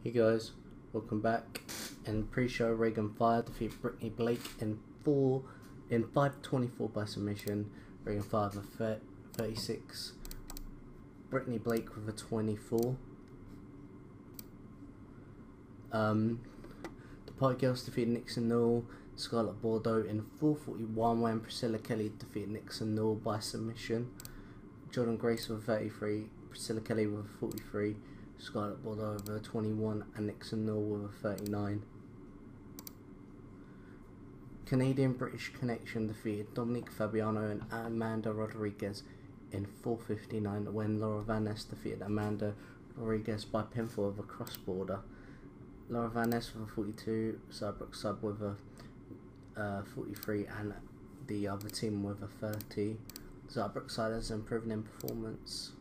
Hey guys, welcome back. In pre-show, Reagan 5 defeated Brittany Blake in 5:24 by submission. Reagan 5 with 36. Brittany Blake with a 24. The Party Girls defeated Nixon Newell, Scarlett Bordeaux in 4:41 when Priscilla Kelly defeated Nixon Newell by submission. Jordan Grace with 33, Priscilla Kelly with 43. Scarlett Bordeaux with a 21 and Nixon Newell with a 39. Canadian-British Connection defeated Dominique Fabiano and Amanda Rodriguez in 4:59 when Laura Van Ness defeated Amanda Rodriguez by pinfall with a cross-border. Laura Van Ness with a 42, Cybrooke Sub with a 43 and the other team with a 30. Cybrooke Side has improved in performance.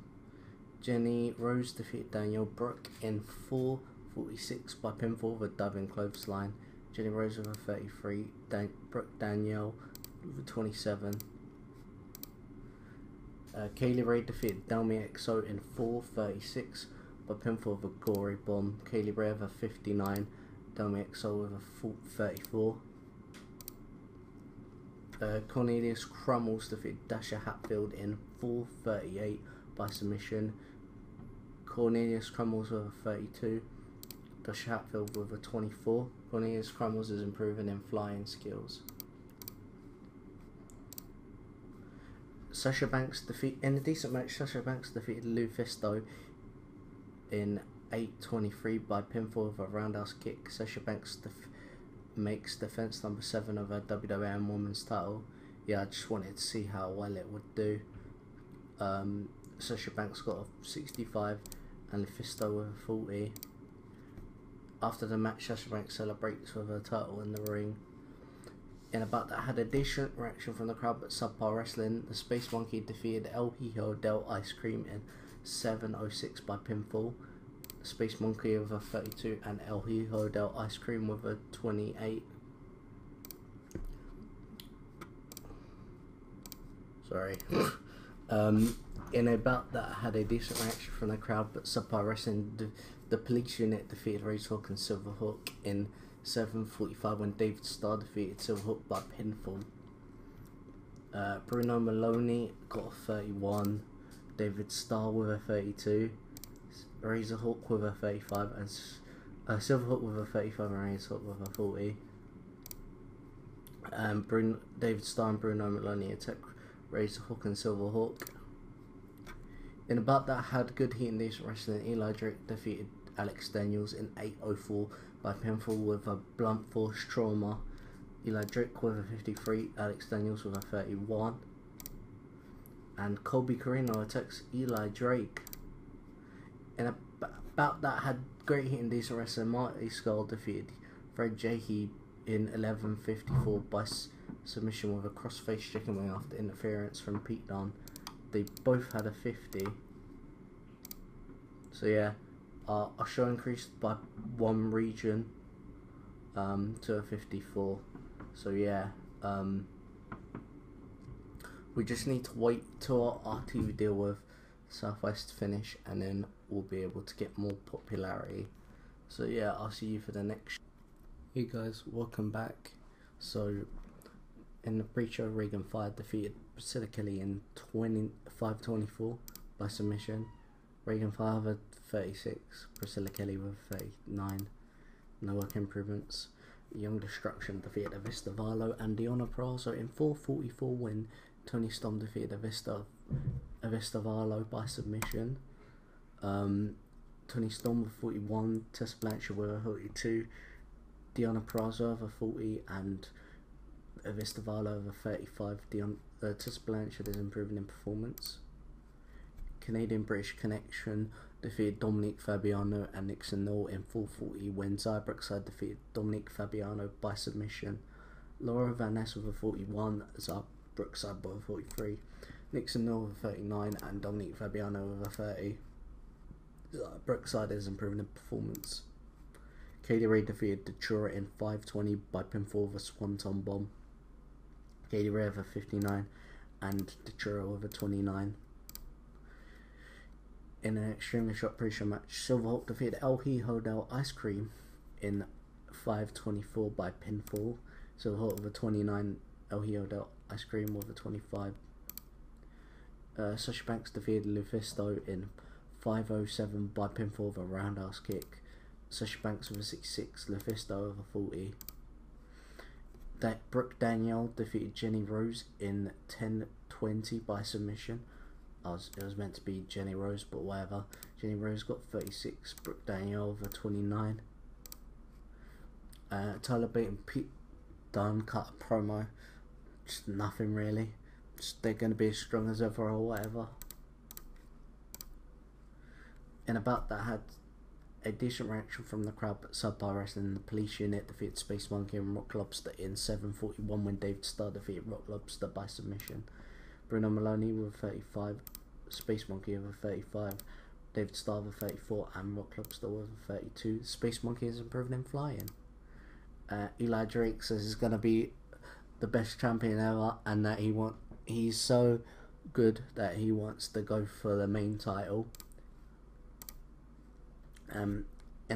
Jenny Rose defeated Danielle Brooke in 4:46 by pinfall with a diving clothesline. Jenny Rose with a 33, Brooke Danielle with a 27. Kaylee Ray defeated Delmi XO in 4:36 by pinfall with a gory bomb. Kaylee Ray with a 59, Delmi XO with a 34. Cornelius Crummels defeated Dasha Hatfield in 4:38 by submission. Cornelius Crummels with a 32, Dasha Hatfield with a 24. Cornelius Crummels is improving in flying skills. In a decent match, Sasha Banks defeated Lou Fisto in 8:23 by pinfall with a roundhouse kick. Sasha Banks makes defense number 7 of her WWM Women's title. Yeah, I just wanted to see how well it would do. Sasha Banks got a 65 and Lufisto with a 40. After the match, Sasha Banks celebrates with her title in the ring. In about that had a decent reaction from the crowd but subpar wrestling. The Space Monkey defeated El Hijo del Ice Cream in 7:06 by pinfall. The Space Monkey with a 32 and El Hijo del Ice Cream with a 28. Sorry. In about that had a decent reaction from the crowd but subpar wrestling. The police unit defeated Razor Hook and Silver Hook in 7:45 when David Starr defeated Silver Hook by pinfall. Bruno Maloney got a 31, David Starr with a 32, Razor Hook with a 35 and Silver Hook with a 35 and Razor Hook with a 40. David Starr and Bruno Maloney attacked Razor Hook and Silver Hook. In about that had good heat and decent wrestling. Eli Drake defeated Alex Daniels in 8:04 by pinfall with a blunt force trauma. Eli Drake with a 53, Alex Daniels with a 31. And Colby Corino attacks Eli Drake. In about that had great heat and decent wrestling. Marty Skull defeated Fred Jehe in 11:54 by submission with a crossface chicken wing after interference from Pete Dunne. They both had a 50. So yeah, our show increased by 1 region to a 54. So yeah, we just need to wait till our TV deal with Southwest finish and then we'll be able to get more popularity. So yeah, I'll see you for the next show. Hey guys, welcome back. So in the pre-show, Reagan 5 defeated Priscilla Kelly in 5:24 by submission. Reagan 5 at 36, Priscilla Kelly with 39. No work improvements. Young Destruction defeated Avista Varlo and Deonna Purrazzo in 4:44 when Tony Storm defeated Avista Varlo by submission. Tony Storm with 41, Tessa Blanchard with a 42, Deonna Purrazzo with a 40 and Avista Varlo with a 35. Tessa Blanchard is improving in performance. Canadian-British Connection defeated Dominique Fabiano and Nixon Newell in 4:40 when Cybrooke Side defeated Dominique Fabiano by submission. Laura Van Ness with a 41, Cybrooke Side with a 43, Nixon Newell with a 39 and Dominique Fabiano with a 30. Cybrooke Side is improving in performance. Kaylee Ray defeated Datura in 5:20 by pinfall with a Swanton Bomb. Kaylee Ray with a 59 and Datura with a 29. in an extremely short pre-show match, Silverhawk defeated El Hijo Ice Cream in 5:24 by pinfall. Silverhawk with a 29, El Hijo Ice Cream with a 25. Sasha Banks defeated Lufisto in 5:07 by pinfall with a roundhouse kick. Sasha Banks with a 66, Lufisto with a 40. Brooke Danielle defeated Jenny Rose in 10:20 by submission. It was meant to be Jenny Rose, but whatever. Jenny Rose got 36, Brooke Danielle with a 29. Tyler Bate and Pete Dunne cut a promo. Just nothing really. Just they're going to be as strong as ever or whatever. And about that had a decent reaction from the crowd, but Subpar Wrestling, the Police Unit defeated Space Monkey and Rock Lobster in 7:41 when David Starr defeated Rock Lobster by submission. Bruno Maloney with a 35, Space Monkey with a 35, David Starr with a 34, and Rock Lobster with a 32. Space Monkey is improving in flying. Eli Drake says he's going to be the best champion ever, and that he's so good that he wants to go for the main title. In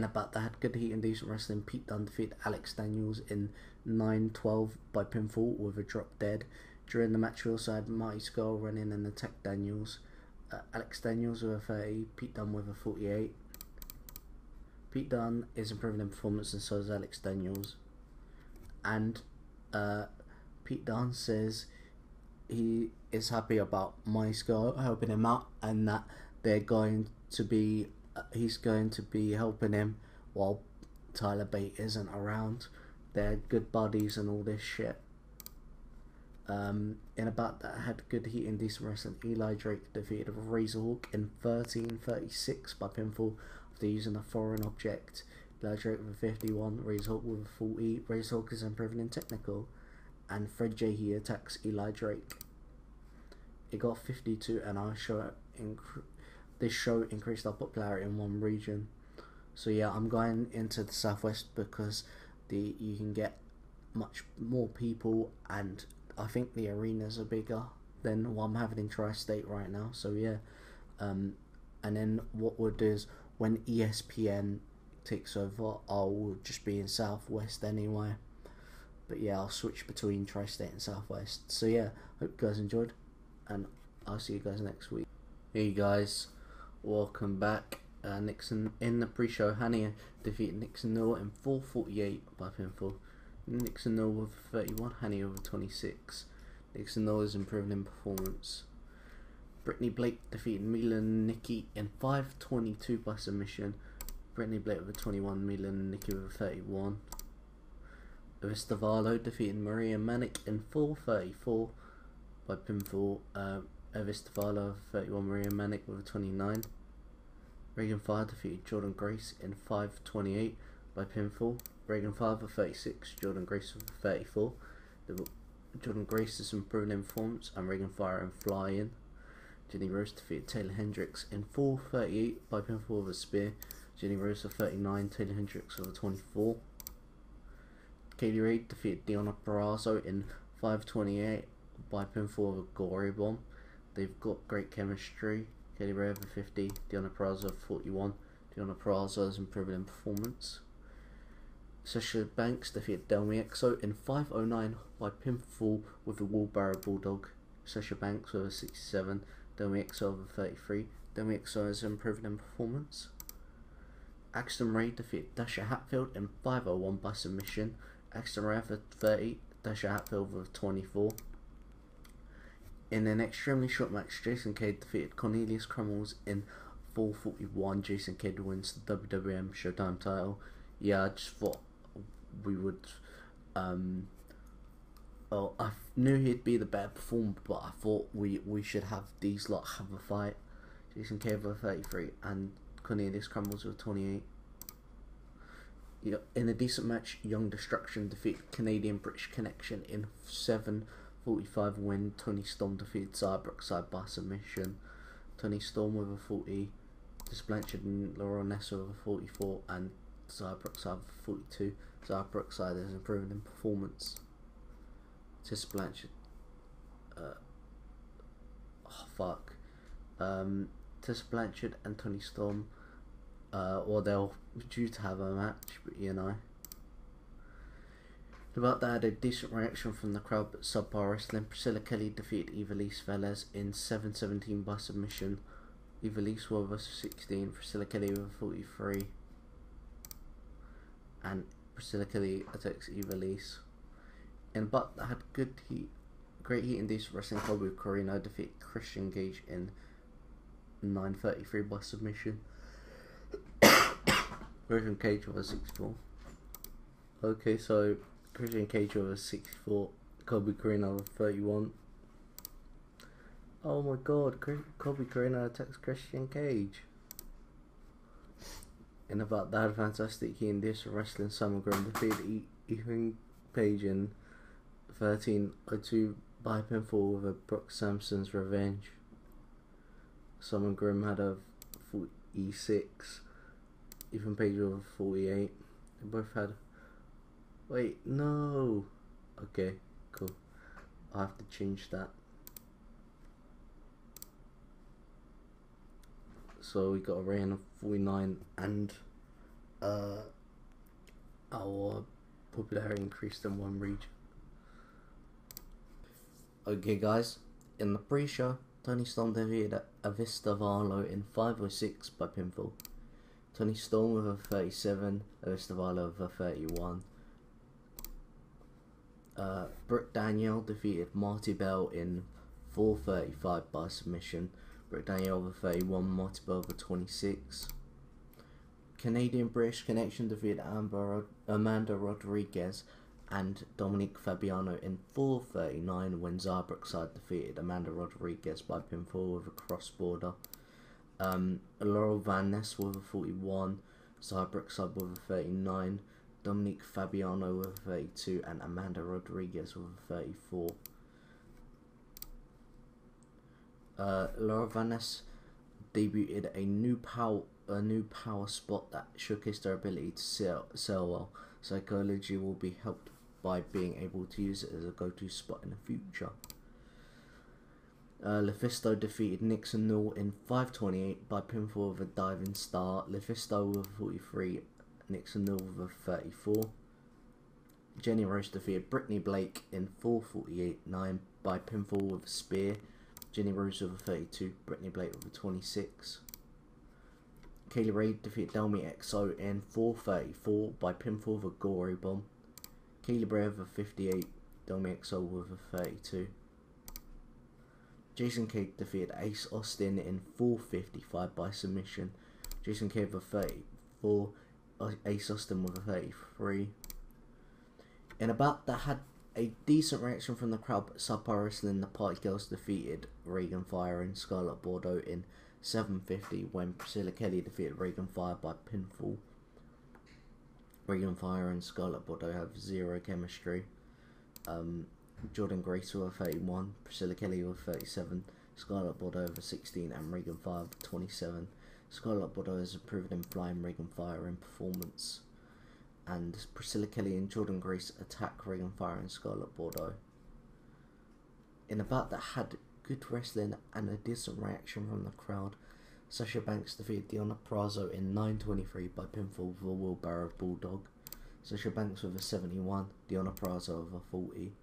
about that had good heat and decent wrestling. Pete Dunne defeated Alex Daniels in 9:12 by pinfall with a drop dead. During the match we also had Marty Skull run in and attack Daniels. Alex Daniels with a 30, Pete Dunne with a 48. Pete Dunne is improving in performance and so is Alex Daniels. And Pete Dunne says he is happy about Marty Skull helping him out, and that they're going to be he's going to be helping him while Tyler Bate isn't around. They're good buddies and all this shit. In about that had good heat and decent wrestling. Eli Drake defeated Razorhawk in 13:36 by pinfall after using a foreign object. Eli Drake with a 51, Razorhawk with a 40. Razorhawk is improving in technical, and Fred J. attacks Eli Drake. It got 52, and this show increased our popularity in one region. So yeah, I'm going into the Southwest because you can get much more people, and I think the arenas are bigger than what I'm having in Tri-State right now. So yeah, and then what we'll do is when ESPN takes over, I'll just be in Southwest anyway. But yeah, I'll switch between Tri-State and Southwest. So yeah, hope you guys enjoyed, and I'll see you guys next week. Hey guys, welcome back. Nixon in the pre-show, Hania defeated Nixon Noah in 4:48 by pinfall. Nixon Noah with 31, Hania with 26. Nixon Noah is improving in performance. Brittany Blake defeated Mila Nikki in 5:22 by submission. Brittany Blake with a 21, Mila Nikki with a 31. Avista Varlo defeated Maria Manic in 4:34 by pinfall. Avista Varlo with a 31, Maria Manic with a 29. Reagan Fire defeated Jordan Grace in 5:28 by pinfall. Reagan Fire with 36, Jordan Grace with 34. Jordan Grace is improving in performance, and Reagan Fire in flying. Jenny Rose defeated Taylor Hendricks in 4:38 by pinfall with a spear. Jenny Rose with 39, Taylor Hendricks with a 24. Kaylee Ray defeated Deonna Purrazzo in 5:28 by pinfall with a gory bomb. They've got great chemistry. Kaylee Ray with 50, Deonna Purrazzo with 41. Deonna Purrazzo is improving in performance. Sasha Banks defeated Delmi Exo in 5:09 by pinfall with a wheelbarrow bulldog. Sasha Banks with a 67, Delmi Exo with a 33. Delmi Exo is improving in performance. Axton Ray defeated Dasha Hatfield in 5:01 by submission. Axton Ray with 30, Dasha Hatfield with 24. In an extremely short match, Jason Cade defeated Cornelius Crummels in 4:41. Jason Cade wins the WWM Showtime title. Yeah, I just thought we would. Well, I knew he'd be the better performer, but I thought we should have these lot have a fight. Jason Cade with 33 and Cornelius Crummels with 28. Yeah, in a decent match, Young Destruction defeated Canadian British Connection in 7:45 when Tony Storm defeated Zara Brookside by submission. Tony Storm with a 40, Tess Blanchard and Laura Nessa with a 44, and Zara Brookside with a 42. Zara Brookside is improving in performance. Tess Blanchard, Tessa Blanchard and Toni Storm, or they're due to have a match, but you know. About that, had a decent reaction from the crowd, but subpar wrestling. Priscilla Kelly defeated Ivelisse Velez in 7:17 by submission. Ivelisse with a 16, Priscilla Kelly with a 43, and Priscilla Kelly attacks Ivelisse. And but that had great heat and decent wrestling. Colby Corino defeated Christian Gage in 9:33 by submission. Christian Cage with a 64. Okay, so Christian Cage with a 64, Colby Corino with 31. Oh my god, Colby Corino attacks Christian Cage. And about that, fantastic heat and decent wrestling. Simon Grimm defeated Ethan Page in 13:02 by pinfall with a Brock Sampson's revenge. Simon Grimm had a 46, Ethan Page with a 48. They both had. Wait, no. Okay, cool. I have to change that. So we got a reign of 49, and our popularity increased in one region. Okay, guys. In the pre-show, Toni Storm defeated Avista Varlo in 5:06 by pinfall. Toni Storm with a 37, Avista Varlo with a 31. Brooke Danielle defeated Marty Bell in 4:35 by submission. Brooke Danielle with a 31, Marty Bell with a 26. Canadian British Connection defeated Amanda Rodriguez and Dominique Fabiano in 4:39 when Zara Brookside defeated Amanda Rodriguez by pinfall with a cross-border. Laurel Van Ness with a 41, Zara Brookside with a 39, Dominique Fabiano with a 32, and Amanda Rodriguez with a 34. Laura Van Ness debuted a new power spot that showcased her ability to sell well. Psychology will be helped by being able to use it as a go-to spot in the future. Lufisto defeated Nixon Null in 5:28 by pinfall with a diving star. Lufisto with a 43, Nixon Null with a 34. Jenny Rose defeated Brittany Blake in 4:48-9 by pinfall with a spear. Jenny Rose with a 32, Brittany Blake with a 26. Kaylee Ray defeated Delmi XO in 4:34 by pinfall with a gory bomb. Kaylee Bray with a 58, Delmi XO with a 32. Jason Cade defeated Ace Austin in 4:55 by submission. Jason Cade with a 34, Ace Austin with a 33. In a bout that had a decent reaction from the crowd, but subpar wrestling, the Party Girls defeated Regan Fire and Scarlett Bordeaux in 7:50 when Priscilla Kelly defeated Regan Fire by pinfall. Regan Fire and Scarlett Bordeaux have zero chemistry. Jordan Grace with a 31, Priscilla Kelly with a 37, Scarlett Bordeaux with a 16, and Regan Fire with a 27. Scarlett Bordeaux has improved in flying Regan Fire in performance. And Priscilla Kelly and Jordan Grace attack Regan Fire and Scarlett Bordeaux. In a bout that had good wrestling and a decent reaction from the crowd, Sasha Banks defeated Deonna Purrazzo in 9:23 by pinfall with a wheelbarrow bulldog. Sasha Banks with a 71, Deonna Purrazzo with a 40.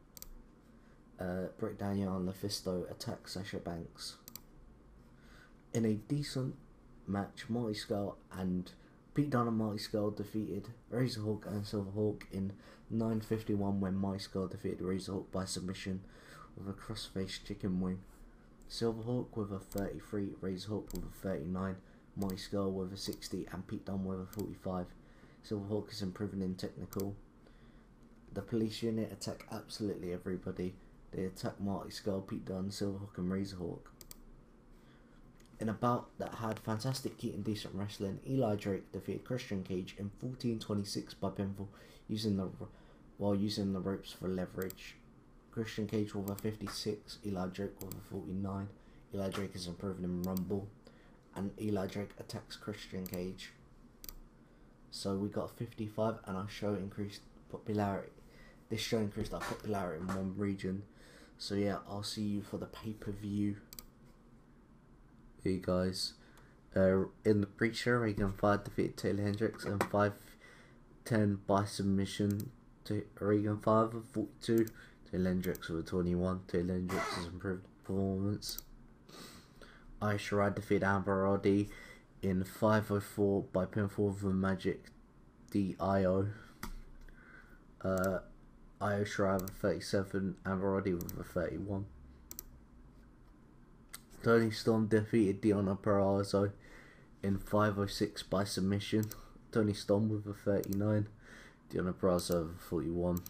Britt Danielle and Lufisto attack Sasha Banks. In a decent match, Marty Scurll and Pete Dunne and Marty Scurll defeated Razorhawk and Silverhawk in 9:51 when Marty Scurll defeated Razorhawk by submission with a crossface chicken wing. Silverhawk with a 33, Razorhawk with a 39, Marty Scurll with a 60, and Pete Dunne with a 45. Silverhawk is improving in technical. The police unit attack absolutely everybody. They attack Marty Scurll, Pete Dunne, Silverhawk, and Razorhawk. In a bout that had fantastic heat and decent wrestling, Eli Drake defeated Christian Cage in 14:26 by pinfall while using the ropes for leverage. Christian Cage with a 56, Eli Drake with a 49. Eli Drake is improving in Rumble, and Eli Drake attacks Christian Cage. So we got a 55, and our show increased popularity. This show increased our popularity in one region. So yeah, I'll see you for the pay-per-view. Hey guys, In the pre-show, Regan 5 defeated Taylor Hendricks and 5-10 by submission to Regan 5 of 42. Taylor Hendricks with a 21. Taylor Hendricks has improved performance. Io Shirai defeated Amber Roddy in 5:04 by pinfall with a Magic DIO. Io Shirai with a 37, Amber Roddy with a 31. Toni Storm defeated Deonna Purrazzo in 5:06 by submission. Toni Storm with a 39, Deonna Purrazzo with a 41.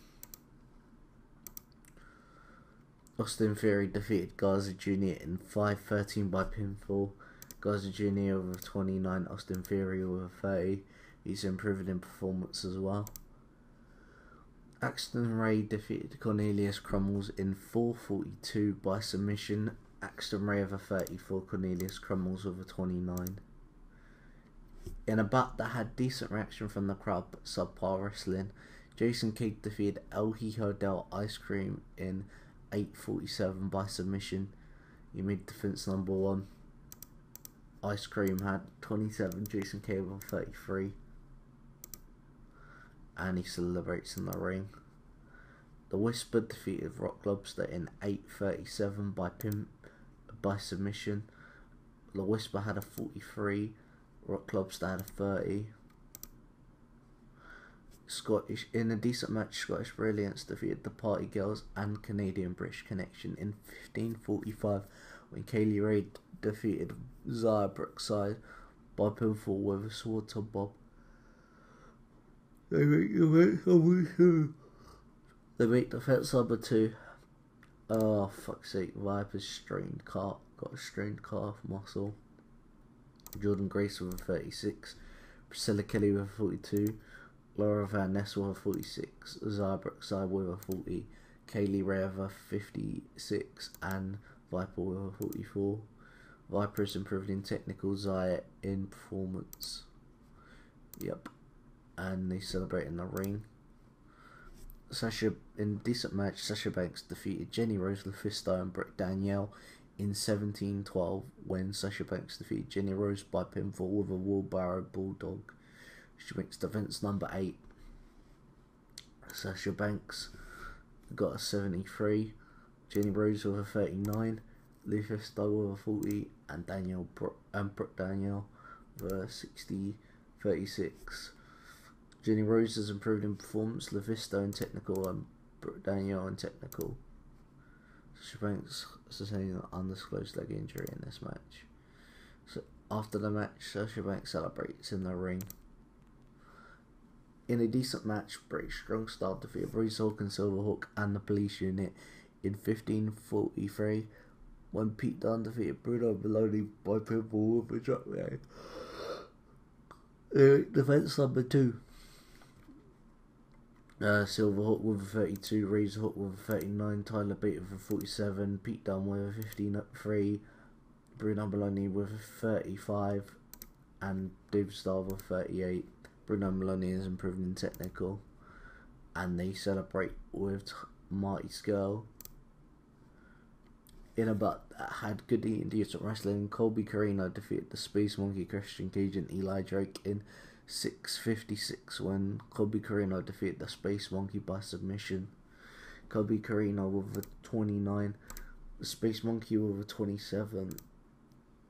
Austin Theory defeated Garza Jr. in 5:13 by pinfall. Garza Jr. with a 29, Austin Theory with a 30. He's improving in performance as well. Axton Ray defeated Cornelius Crummels in 4:42 by submission. Axton Ray with a 34, Cornelius Crummels with a 29. In a bout that had decent reaction from the crowd but subpar wrestling, Jason Kidd defeated El Hijo del Ice Cream in 8:47 by submission. He made defense number 1. Ice Cream had 27, Jason Kidd with 33. And he celebrates in the ring. The Whisper defeated Rock Lobster in 8:37 by submission. The Whisper had a 43, Rock Lobster had a 30. In a decent match, Scottish Brilliance defeated the Party Girls and Canadian British Connection in 15:45 when Kaylee Ray defeated Zaya Brookside by pinfall with a sword to Bob. They make defense number 2. Oh, fuck's sake, Viper's got a strained calf muscle. Jordan Grace with a 36, Priscilla Kelly with a 42, Laura Van Ness with a 46, Zaya Brookside with a 40, Kaylee Ray with a 56, and Viper with a 44. Viper is improved in technical, Zaya in performance. Yep. And they celebrate in the ring. In a decent match, Sasha Banks defeated Jenny Rose, LuFisto, and Brooke Danielle in 17:12 when Sasha Banks defeated Jenny Rose by pinfall with a wheelbarrow bulldog. She makes defense number 8. Sasha Banks got a 73, Jenny Rose with a 39, LuFisto with a 40, and Brooke Danielle with a 36. Jenny Rose has improved in performance, LuFisto in technical, and Brooke Danielle in technical. Sasha Banks sustained an undisclosed leg injury in this match. So after the match, Sasha Banks celebrates in the ring. In a decent match, British Strong Style defeated Bruce Hawk and Silverhawk and the Police Unit in 15:43 when Pete Dunne defeated Bruno Maloney by pinfall with a drop leg. Defense number 2. Silverhawk with a 32, Razorhawk with a 39, Tyler Bate with a 47, Pete Dunne with a 53, Bruno Maloney with a 35, and Dave Starr with a 38. Bruno Maloney is improving in technical, and they celebrate with Marty Skrull. In a bout that had good and decent wrestling, Colby Corino defeated the Space Monkey Christian Cage and Eli Drake in 6:56 when Colby Corino defeated the Space Monkey by submission. Colby Corino with a 29, the Space Monkey with a 27,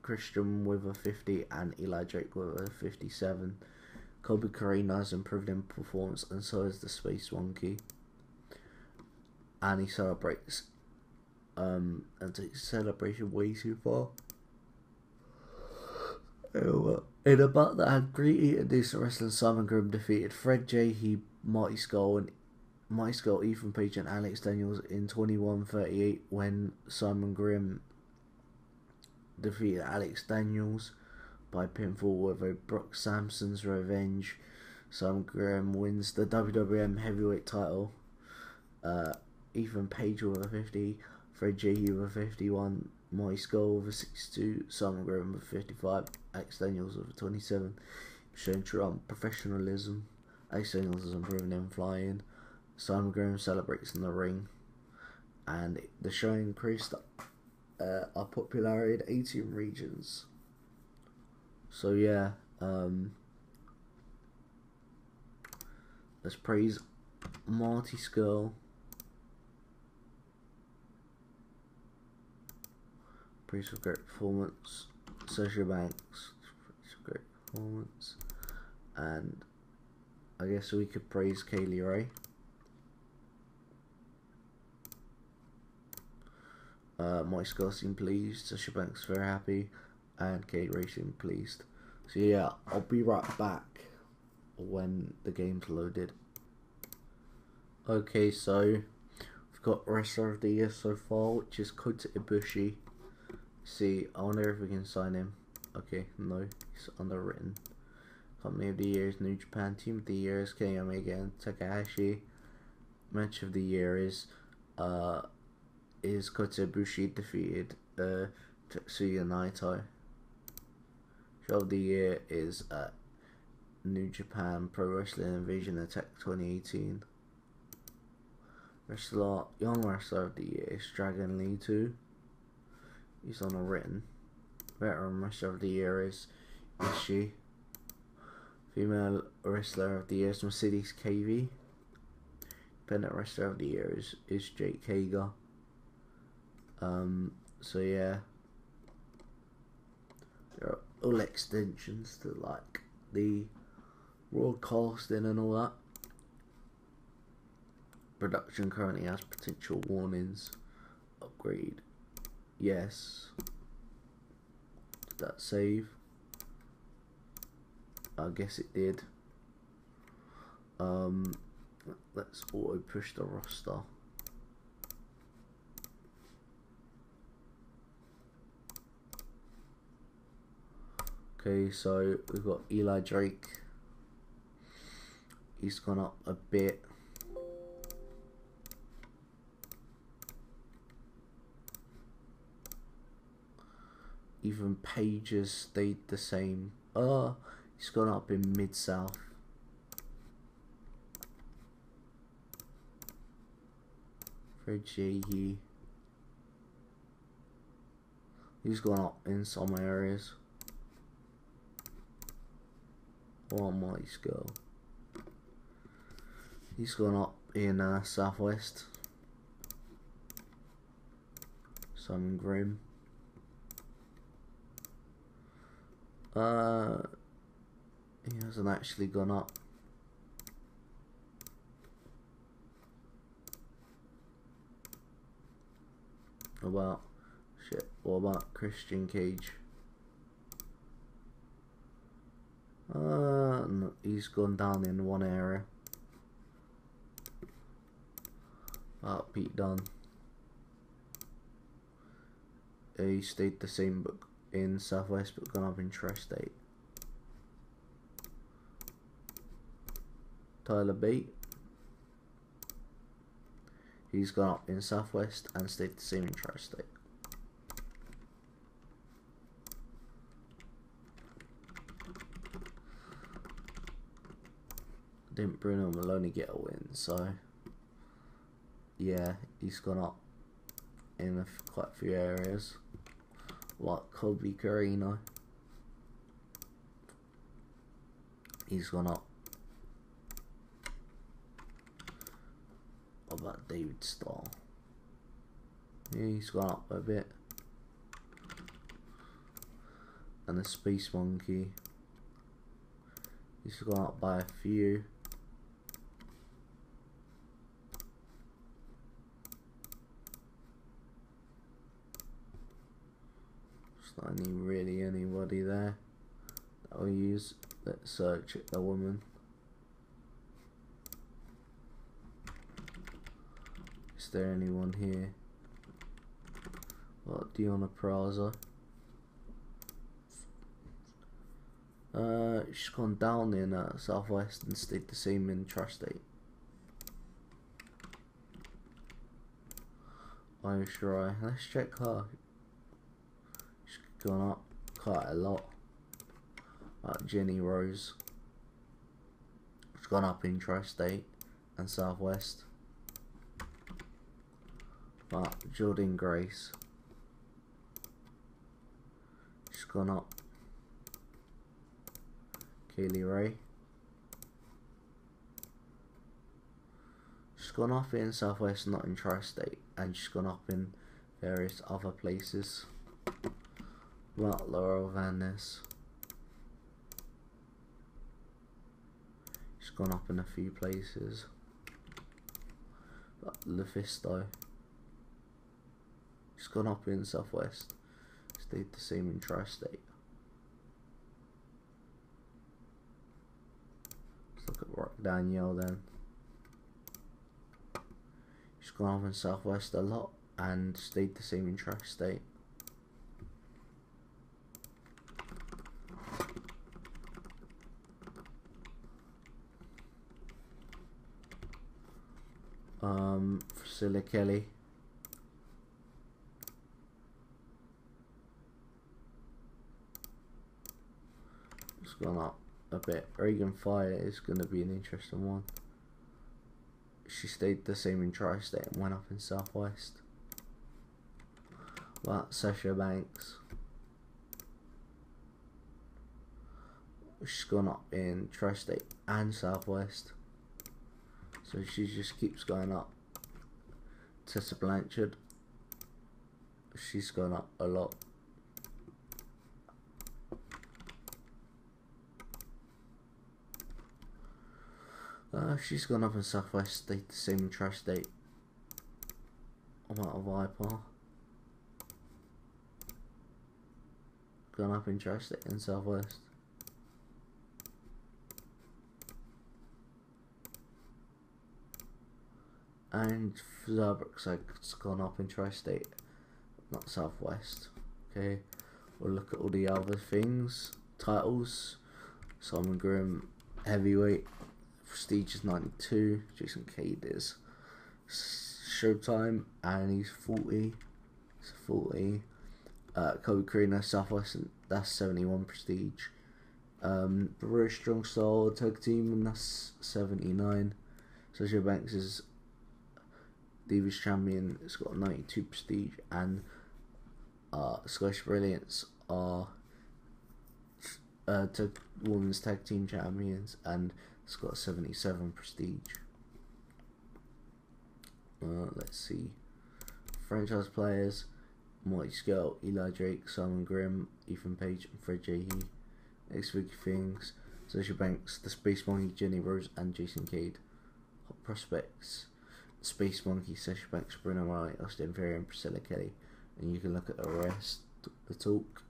Christian with a 50, and Eli Drake with a 57. Colby Corino has improved in performance, and so has the Space Monkey. And he celebrates and takes celebration way too far. In a bout that had great and decent wrestling, Simon Grimm defeated Fred J. Marty Skrull, Ethan Page, and Alex Daniels in 21:38 when Simon Grimm defeated Alex Daniels by pinfall with a Brock Samson's Revenge. Simon Grimm wins the WWM Heavyweight title. Ethan Page with a 50, Fred J. with a 51, Marty Skrull with a 62, Simon Grimm with a 55, Alex Daniels with a 27, showing true professionalism. Alex Daniels is improving in flying. Simon Grimm celebrates in the ring, and the show increased our popularity in 18 regions. So yeah, let's praise Marty Skull. Praise for great performance. Sergio Banks, praise for great performance. And I guess we could praise Kaylee Ray. Mike Skull seemed pleased. Sergio Banks very happy. And Kaylee Ray seemed pleased. So yeah, I'll be right back when the game's loaded. Okay, so we've got Wrestler of the Year so far, which is Kota Ibushi. See, I wonder if we can sign him. Okay, no, he's underwritten. Company of the Year is New Japan. Team of the Year is Kenny Omega and Takahashi. Match of the Year is Kota Ibushi defeated Tetsuya Naito. Show of the Year is New Japan Pro Wrestling Invasion Attack 2018. Young Wrestler of the Year is Dragon Lee 2. He's on a written. Veteran Wrestler of the Year is Ishii. Female Wrestler of the Year is Mercedes KV. Independent Wrestler of the Year is Jake Hager. So yeah, there are all extensions to like the broadcasting and all that. Production currently has potential warnings. Upgrade. Yes. Did that save? I guess it did. Let's auto push the roster. Okay, so we've got Eli Drake. He's gone up a bit. Even Page has stayed the same. He's gone up in Mid-South. Fred Sheehy. He's gone up in some areas. One Mighty Skull. He's gone up in Southwest. Simon Grimm. He hasn't actually gone up. What about Christian Cage? No, he's gone down in one area. Pete Dunne. He stayed the same but in Southwest but gone up in Tri-State. Tyler Bate. He's gone up in Southwest and stayed the same in Tri-State. Didn't Bruno Maloney get a win, so yeah, he's gone up in quite a few areas, like Colby Carino. He's gone up. What about David Starr? Yeah, he's gone up a bit. And the Space Monkey, he's gone up by a few. There's not really anybody there that I'll use. Let's search a woman. Is there anyone here? What, Deonna Purrazzo? She's gone down in Southwest and stayed the same in Tri-State. Irish Rye. Let's check her. She's gone up quite a lot. Jenny Rose. She's gone up in Tri-State and Southwest. Jordan Grace. She's gone up. Kaylee Ray. She's gone up in Southwest, not in Tri-State, and she's gone up in various other places. Like Laurel Van Ness. She's gone up in a few places. Like LaFisto. She's gone up in Southwest. Stayed the same in Tri-State. Let's look at Rock Danielle then. She's gone up in Southwest a lot and stayed the same in Tri-State. Priscilla Kelly. It's gone up a bit. Reagan Fire is going to be an interesting one. She stayed the same in Tri-State and went up in Southwest. But Sasha Banks, she's gone up in Tri-State and Southwest. So she just keeps going up. Tessa Blanchard, she's gone up a lot. She's gone up in Southwest, stayed the same in Tri-State. I'm out of Viper. Gone up in Tri-State and Southwest. And Zarbrook's gone up in Tri-State, not Southwest. Okay, we'll look at all the other things. Titles: Simon Grimm, heavyweight. Prestige is 92. Jason Cade is Showtime, and he's 40. He's 40. Kobe Carino, Southwest, that's 71 Prestige. Very Strong Style Tag Team, and that's 79. Sasha Banks is Divas Champion, it's got 92 Prestige, and Scottish Brilliance are Women's Tag Team Champions, and it's got 77 Prestige. Let's see. Franchise players: Marty Scurll, Eli Drake, Simon Grimm, Ethan Page, and Fred Jehe. Next big things: Sasha Banks, The Space Monkey, Jenny Rose, and Jason Cade. Hot prospects: Space Monkey, Sasha Banks, Bruno Riley, Austin Theory, and Priscilla Kelly. And you can look at the rest, the talk.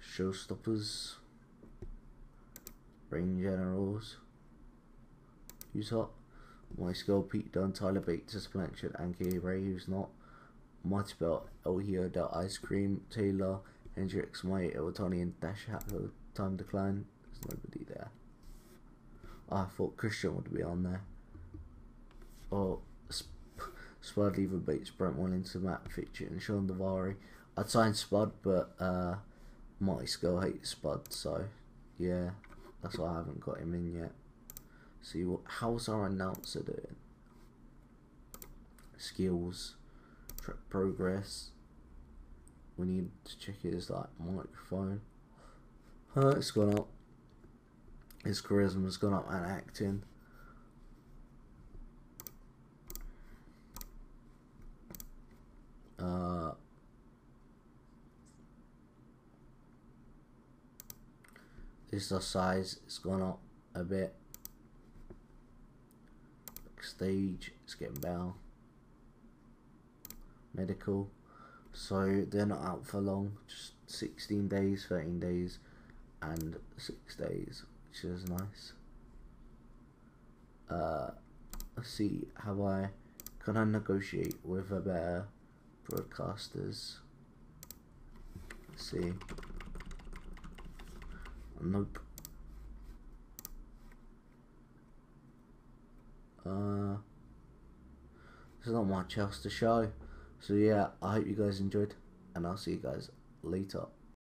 Showstoppers: Rain Generals. Who's hot? My Skull, Pete Dunne, Tyler Bates, Tessa Blanchard, and Kay Ray, who's not. Mighty Belt, El Hiyo, Del Ice Cream, Taylor, Hendrix, Maya, Iwatani, and Dash Hatfield. Time Decline. There's nobody there. I thought Christian would be on there. Or Spud, Lever Bates, Brent Wellington, Matt Fitchett, and Sean Davari. I'd sign Spud, but Mighty Skull hates Spud, so yeah, that's why I haven't got him in yet. See how's our announcer doing? Skills, track progress. We need to check his microphone. It's gone up. His charisma's gone up, and acting. This is the size. It's gone up a bit. Backstage, it's getting better. Medical, so they're not out for long, just 16 days, 13 days, and 6 days, which is nice. Let's see, can I negotiate with a better broadcasters? Let's see. Nope. There's not much else to show. So yeah, I hope you guys enjoyed, and I'll see you guys later.